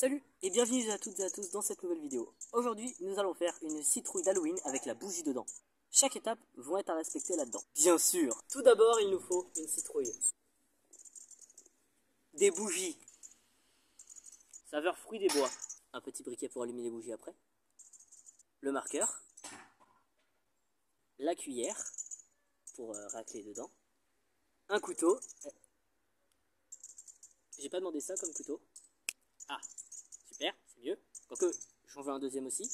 Salut et bienvenue à toutes et à tous dans cette nouvelle vidéo. Aujourd'hui, nous allons faire une citrouille d'Halloween avec la bougie dedans. Chaque étape vont être à respecter là-dedans. Bien sûr, tout d'abord, il nous faut une citrouille. Des bougies. Saveur fruit des bois. Un petit briquet pour allumer les bougies après. Le marqueur. La cuillère pour racler dedans. Un couteau. J'ai pas demandé ça comme couteau. Ah, super, c'est mieux. Quoique, j'en veux un deuxième aussi.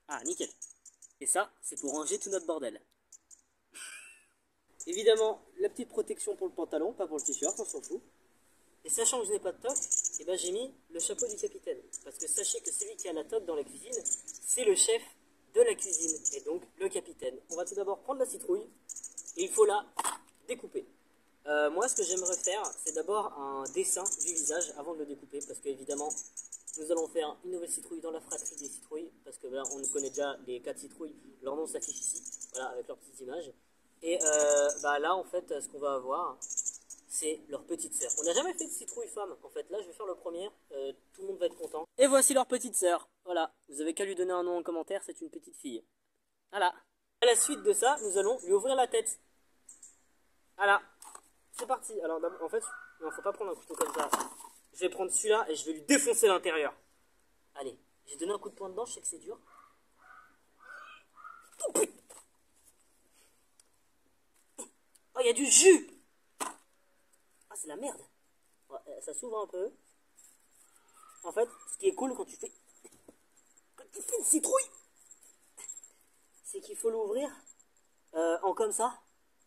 Ah, nickel. Et ça, c'est pour ranger tout notre bordel. Évidemment, la petite protection pour le pantalon, pas pour le t-shirt, on s'en fout. Et sachant que je n'ai pas de toque, eh ben, j'ai mis le chapeau du capitaine. Parce que sachez que celui qui a la toque dans la cuisine, c'est le chef de la cuisine. Et donc, le capitaine. On va tout d'abord prendre la citrouille. Et il faut la découper. Moi, ce que j'aimerais faire, c'est d'abord un dessin du visage avant de le découper. Parce qu'évidemment, nous allons faire une nouvelle citrouille dans la fratrie des citrouilles. Parce que là, on connaît déjà les 4 citrouilles. Leur nom s'affiche ici. Voilà, avec leurs petites images. Et là, en fait, ce qu'on va avoir, c'est leur petite sœur. On n'a jamais fait de citrouille femme. En fait, là, je vais faire le premier. Tout le monde va être content. Et voici leur petite sœur. Voilà. Vous avez qu'à lui donner un nom en commentaire. C'est une petite fille. Voilà. À la suite de ça, nous allons lui ouvrir la tête. Voilà. C'est parti. Alors, en fait, il ne faut pas prendre un couteau comme ça. Je vais prendre celui-là et je vais lui défoncer l'intérieur. Allez. J'ai donné un coup de poing dedans. Je sais que c'est dur. Oh, il y a du jus. Ah, c'est la merde. Ouais, ça s'ouvre un peu. En fait, ce qui est cool quand tu fais une citrouille, c'est qu'il faut l'ouvrir en comme ça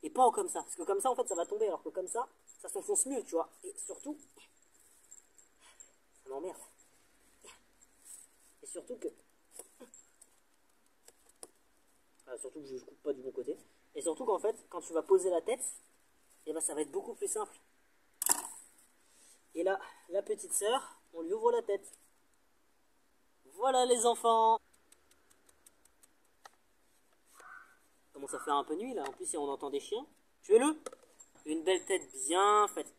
et pas en comme ça. Parce que comme ça, en fait, ça va tomber. Alors que comme ça s'enfonce mieux, tu vois. Et surtout, ça m'emmerde. Et surtout que... surtout que je ne coupe pas du bon côté. Et surtout qu'en fait, quand tu vas poser la tête, et ben, ça va être beaucoup plus simple. Et là, la petite sœur, on lui ouvre la tête. Voilà les enfants. Commence à faire un peu nuit là. En plus, si on entend des chiens, tuez-le. Une belle tête bien faite.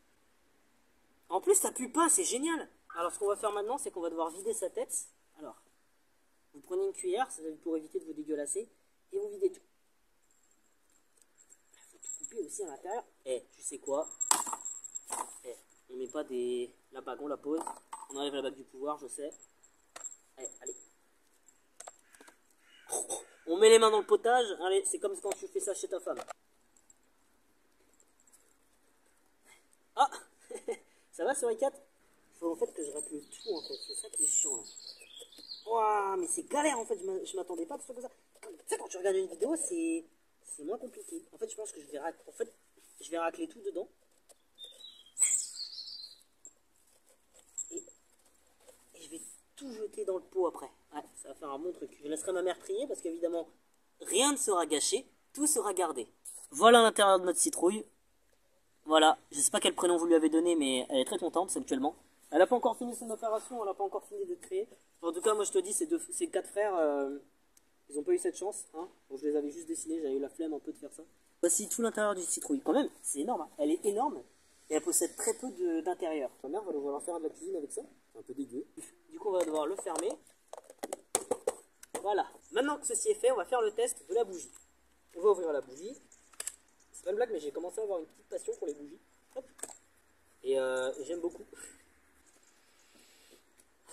En plus, ça pue pas, c'est génial. Alors, ce qu'on va faire maintenant, c'est qu'on va devoir vider sa tête. Alors, vous prenez une cuillère, ça pour éviter de vous dégueulasser, et vous videz tout. Il faut tout couper aussi à l'intérieur. Tu sais quoi? On met pas la bague, on la pose. On enlève la bague du pouvoir, je sais. Allez. On met les mains dans le potage. Allez, c'est comme quand tu fais ça chez ta femme. Ah. Ça va sur les 4? Il faut en fait que je racle tout en fait. C'est ça qui est chiant là. Ouah, mais c'est galère en fait. Je m'attendais pas à ce truc comme ça. Tu sais, quand tu regardes une vidéo, c'est moins compliqué. En fait, je pense que je vais racler tout dedans. Et je vais tout jeter dans le pot après. Ouais, ça va faire un bon truc. Je laisserai ma mère trier parce qu'évidemment, rien ne sera gâché. Tout sera gardé. Voilà l'intérieur de notre citrouille. Voilà, je sais pas quel prénom vous lui avez donné, mais elle est très contente, actuellement. Elle n'a pas encore fini son opération, elle n'a pas encore fini de créer. En tout cas, moi je te dis, ces 4 frères, ils n'ont pas eu cette chance. Hein. Bon, je les avais juste dessinés, j'avais eu la flemme un peu de faire ça. Voici tout l'intérieur du citrouille. Quand même, c'est énorme, hein. Elle est énorme et elle possède très peu d'intérieur. Ma mère va devoir faire de la cuisine avec ça, c'est un peu dégueu. Du coup, on va devoir le fermer. Voilà, maintenant que ceci est fait, on va faire le test de la bougie. On va ouvrir la bougie. C'est pas une blague, mais j'ai commencé à avoir une petite passion pour les bougies. Hop. Et j'aime beaucoup.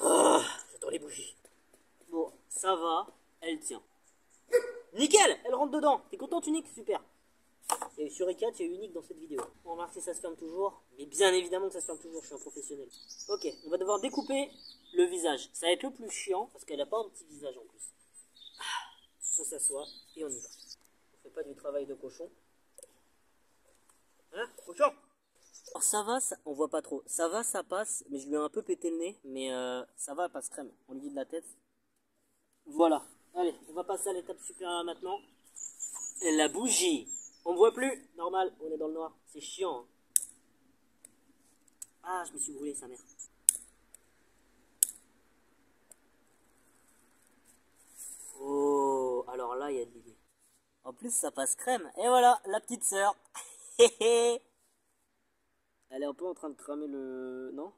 Oh, j'adore les bougies. Bon, ça va, elle tient. Nickel, elle rentre dedans. T'es contente, Unique? Super. Et sur E4, il y a Unique dans cette vidéo. On remarque si ça se ferme toujours. Mais bien évidemment que ça se ferme toujours, je suis un professionnel. Ok, on va devoir découper le visage. Ça va être le plus chiant, parce qu'elle n'a pas un petit visage en plus. On s'assoit et on y va. On fait pas du travail de cochon. Hein, cochon? Alors ça va, on voit pas trop. Ça va, ça passe, mais je lui ai un peu pété le nez. Mais ça va, elle passe crème. On lui vide la tête. Voilà. Allez, on va passer à l'étape supérieure maintenant. La bougie. On ne voit plus. Normal, on est dans le noir. C'est chiant. Hein. Ah, je me suis brûlé, sa mère. Oh, alors là, il y a de l'idée. En plus, ça passe crème. Et voilà, la petite sœur. Elle est un peu en train de cramer le... Non?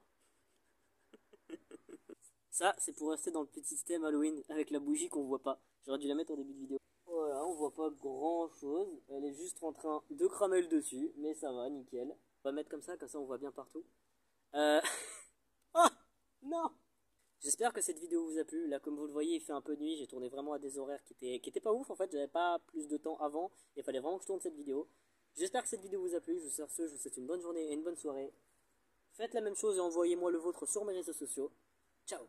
Ça, c'est pour rester dans le petit thème Halloween avec la bougie qu'on voit pas. J'aurais dû la mettre au début de vidéo. Voilà, on voit pas grand chose. Elle est juste en train de cramer le dessus, mais ça va, nickel. On va mettre comme ça on voit bien partout. Oh non! J'espère que cette vidéo vous a plu. Là, comme vous le voyez, il fait un peu nuit. J'ai tourné vraiment à des horaires qui étaient pas ouf en fait. J'avais pas plus de temps avant. Il fallait vraiment que je tourne cette vidéo. J'espère que cette vidéo vous a plu. Je vous souhaite une bonne journée et une bonne soirée. Faites la même chose et envoyez-moi le vôtre sur mes réseaux sociaux. Ciao!